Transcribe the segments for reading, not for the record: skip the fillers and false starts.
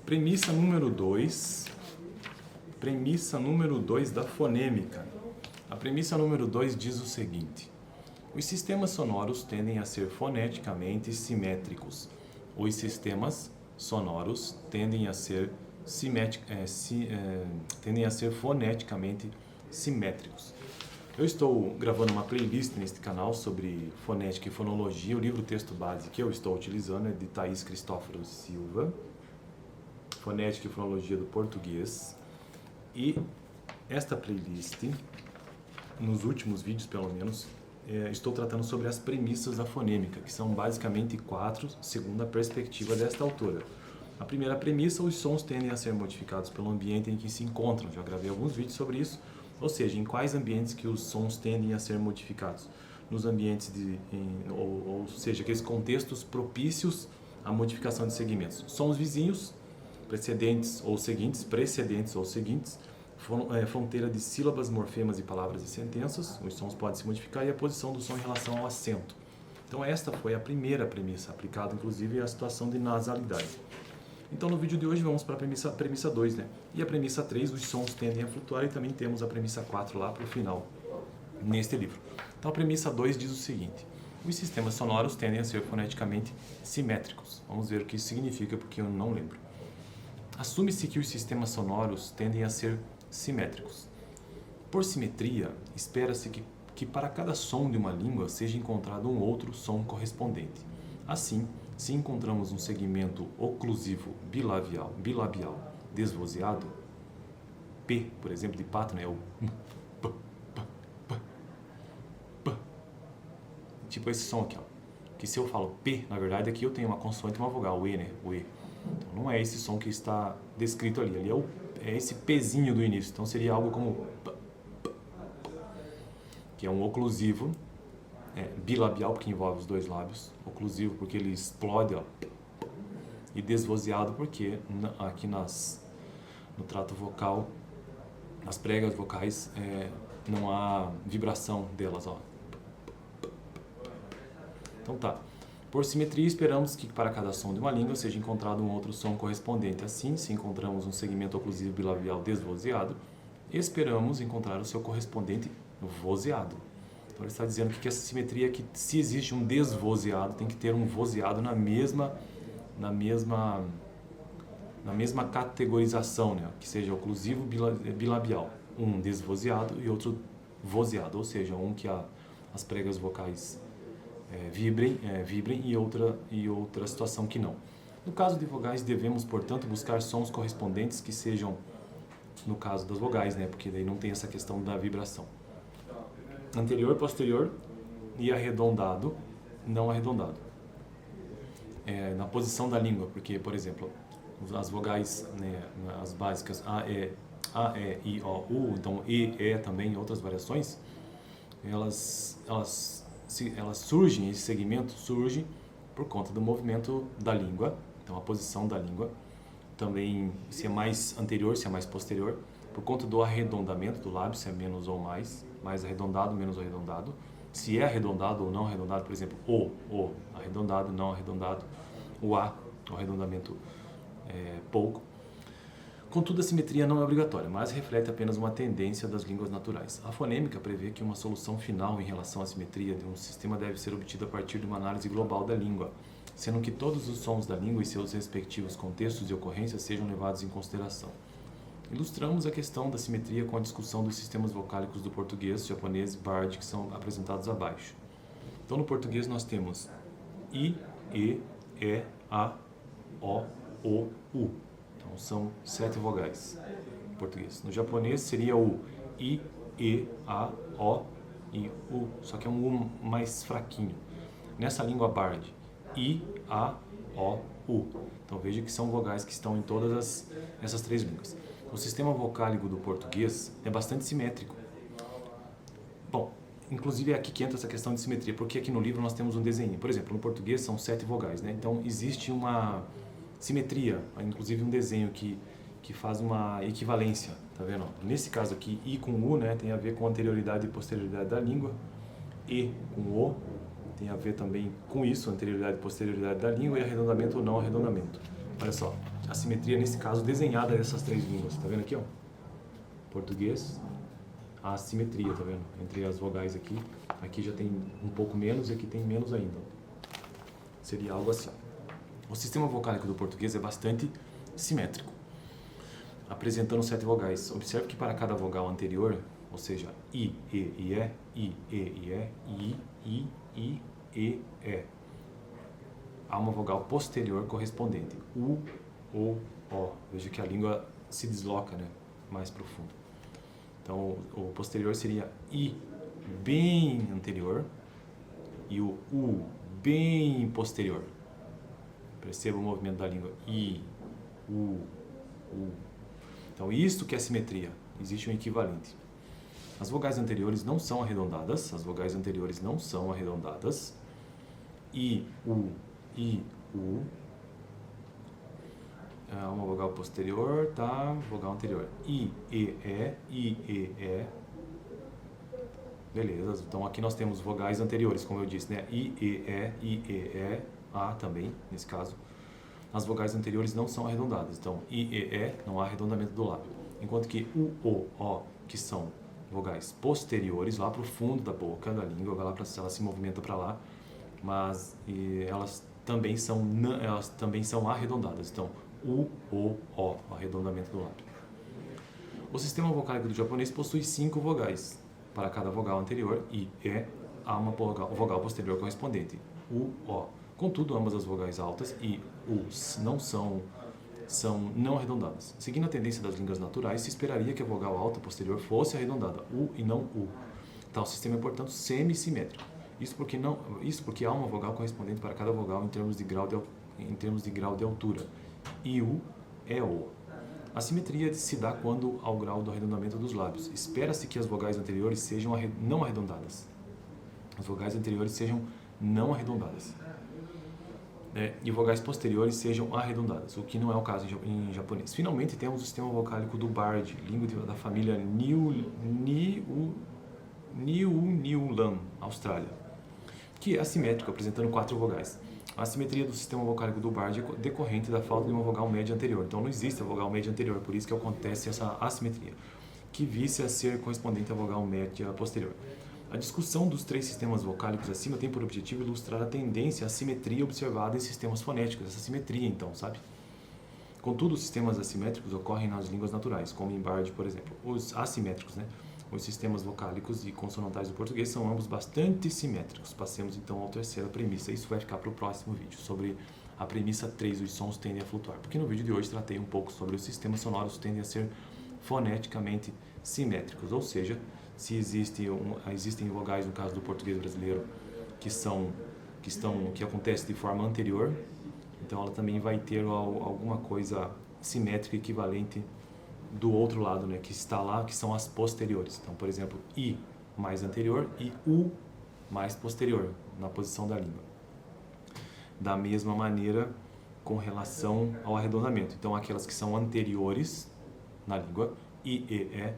Premissa número 2. Premissa número 2 da fonêmica. A premissa número 2 diz o seguinte: os sistemas sonoros tendem a ser foneticamente simétricos. Os sistemas sonoros tendem a ser foneticamente simétricos. Eu estou gravando uma playlist neste canal sobre fonética e fonologia. O livro-texto base que eu estou utilizando é de Thaís Cristóforo Silva, Fonética e Fonologia do Português. E esta playlist, nos últimos vídeos pelo menos, estou tratando sobre as premissas da fonêmica, que são basicamente 4, segundo a perspectiva desta autora. A primeira premissa: os sons tendem a ser modificados pelo ambiente em que se encontram. Já gravei alguns vídeos sobre isso. Ou seja, em quais ambientes que os sons tendem a ser modificados? Nos ambientes ou seja, aqueles contextos propícios à modificação de segmentos. Sons vizinhos, precedentes ou seguintes, fronteira de sílabas, morfemas e palavras e sentenças. Os sons podem se modificar, e a posição do som em relação ao acento. Então esta foi a primeira premissa, aplicada inclusive à situação de nasalidade. Então no vídeo de hoje vamos para a premissa 2, né? E a premissa 3, os sons tendem a flutuar, e também temos a premissa 4 lá para o final, neste livro. Então a premissa 2 diz o seguinte: os sistemas sonoros tendem a ser foneticamente simétricos. Vamos ver o que isso significa, porque eu não lembro. Assume-se que os sistemas sonoros tendem a ser simétricos. Por simetria, espera-se que para cada som de uma língua seja encontrado um outro som correspondente. Assim, se encontramos um segmento oclusivo bilabial desvozeado, P, por exemplo, de pato, né? O p, p, p, p. Tipo esse som aqui, ó. Que se eu falo P, na verdade aqui eu tenho uma consoante e uma vogal, o E, né? O E. Então não é esse som que está descrito ali. Ali é esse Pzinho do início. Então seria algo como p, p, que é um oclusivo. Bilabial, porque envolve os dois lábios. Oclusivo, porque ele explode, ó. E desvozeado, porque aqui no trato vocal, nas pregas vocais, não há vibração delas, ó. Então tá. Por simetria, esperamos que para cada som de uma língua seja encontrado um outro som correspondente. Assim, se encontramos um segmento oclusivo bilabial desvozeado, esperamos encontrar o seu correspondente vozeado. Então ele está dizendo que essa simetria é que, se existe um desvozeado, tem que ter um vozeado na mesma categorização, né? Que seja oclusivo bilabial, um desvozeado e outro vozeado, ou seja, um que as pregas vocais vibrem e outra situação que não. No caso de vogais, devemos, portanto, buscar sons correspondentes que sejam, no caso das vogais, né? Porque daí não tem essa questão da vibração. Anterior, posterior e arredondado, não arredondado. Na posição da língua, porque, por exemplo, as vogais, né, as básicas A, E, I, O, U, então E, E também, outras variações, elas surgem, esse segmento surge por conta do movimento da língua, então a posição da língua, também se é mais anterior, se é mais posterior, por conta do arredondamento do lábio, se é menos ou mais arredondado, menos arredondado, se é arredondado ou não arredondado, por exemplo, o arredondado, não arredondado, o A, o arredondamento pouco. Contudo, a simetria não é obrigatória, mas reflete apenas uma tendência das línguas naturais. A fonêmica prevê que uma solução final em relação à simetria de um sistema deve ser obtida a partir de uma análise global da língua, sendo que todos os sons da língua e seus respectivos contextos e ocorrências sejam levados em consideração. Ilustramos a questão da simetria com a discussão dos sistemas vocálicos do português, japonês e bard, que são apresentados abaixo. Então, no português nós temos I, E, A, O, U. Então, são 7 vogais em português. No japonês seria o I, E, A, O e U, só que é um U mais fraquinho. Nessa língua bard, I, A, O, U. Então, veja que são vogais que estão em todas essas 3 línguas. O sistema vocálico do português é bastante simétrico. Bom, inclusive é aqui que entra essa questão de simetria, porque aqui no livro nós temos um desenho. Por exemplo, no português são 7 vogais, né? Então existe uma simetria, inclusive um desenho que faz uma equivalência, tá vendo? Nesse caso aqui, I com U, né, tem a ver com anterioridade e posterioridade da língua. E com O tem a ver também com isso, anterioridade e posterioridade da língua, e arredondamento ou não arredondamento. Olha só, a simetria nesse caso desenhada dessas três línguas, tá vendo aqui, ó? Português, a assimetria, tá vendo? Entre as vogais aqui, aqui já tem um pouco menos e aqui tem menos ainda. Seria algo assim. O sistema vocálico do português é bastante simétrico, apresentando 7 vogais. Observe que para cada vogal anterior, ou seja, I, E, I, E, I, E, I, E, há uma vogal posterior correspondente, U, O, O. Veja que a língua se desloca, né, mais profundo. Então, o posterior seria I bem anterior e o U bem posterior. Perceba o movimento da língua. I, U, U. Então, isto que é simetria. Existe um equivalente. As vogais anteriores não são arredondadas. As vogais anteriores não são arredondadas. I, U, uma vogal posterior, tá? Vogal anterior. I, E. Beleza. Então aqui nós temos vogais anteriores, como eu disse, né? I, E, A também, nesse caso. As vogais anteriores não são arredondadas. Então, I, E, não há arredondamento do lábio. Enquanto que U, O, que são vogais posteriores, lá para o fundo da boca, da língua, vai lá pra, ela se movimenta para lá, mas elas também são arredondadas. Então, U, O, arredondamento do lábio. O sistema vocálico do japonês possui 5 vogais. Para cada vogal anterior, I, E, há uma vogal posterior correspondente, U, O. Contudo, ambas as vogais altas, I, U, são não arredondadas. Seguindo a tendência das línguas naturais, se esperaria que a vogal alta posterior fosse arredondada, U e não U. Tal sistema é, portanto, semissimétrico. Isso porque há uma vogal correspondente para cada vogal em termos de grau de altura. I, U é O. A simetria se dá quando ao grau do arredondamento dos lábios. Espera-se que as vogais anteriores sejam não arredondadas. As vogais anteriores sejam não arredondadas. E vogais posteriores sejam arredondadas, o que não é o caso em japonês. Finalmente, temos o sistema vocálico do Bard, língua da família Niulan, Austrália, que é assimétrico, apresentando 4 vogais. A simetria do sistema vocálico do Bard é decorrente da falta de uma vogal média anterior. Então, não existe a vogal média anterior, por isso que acontece essa assimetria, que vise a ser correspondente à vogal média posterior. A discussão dos 3 sistemas vocálicos acima tem por objetivo ilustrar a tendência à simetria observada em sistemas fonéticos, essa simetria, então, sabe? Contudo, os sistemas assimétricos ocorrem nas línguas naturais, como em Bard, por exemplo. Os assimétricos, né? Os sistemas vocálicos e consonantais do português são ambos bastante simétricos. Passemos, então, à terceira premissa. Isso vai ficar para o próximo vídeo, sobre a premissa 3, os sons tendem a flutuar. Porque no vídeo de hoje tratei um pouco sobre os sistemas sonoros tendem a ser foneticamente simétricos, ou seja, se existem vogais, no caso do português brasileiro, que acontece de forma anterior, então ela também vai ter alguma coisa simétrica equivalente do outro lado, né, que está lá, que são as posteriores. Então, por exemplo, I mais anterior e U mais posterior, na posição da língua. Da mesma maneira, com relação ao arredondamento. Então, aquelas que são anteriores na língua, I, E,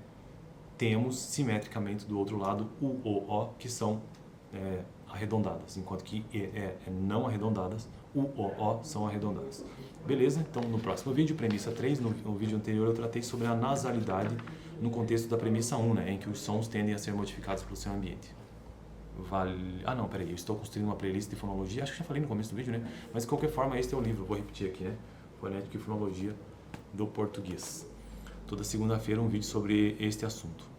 temos simetricamente do outro lado U, O, que são arredondadas, enquanto que E, não arredondadas, U, O são arredondadas. Beleza? Então, no próximo vídeo, premissa 3, no vídeo anterior eu tratei sobre a nasalidade no contexto da premissa 1, né, em que os sons tendem a ser modificados pelo seu ambiente. Eu estou construindo uma playlist de fonologia, acho que já falei no começo do vídeo, né? Mas de qualquer forma, este é o livro, vou repetir aqui, né? Fonética e Fonologia do Português. Toda segunda-feira um vídeo sobre este assunto.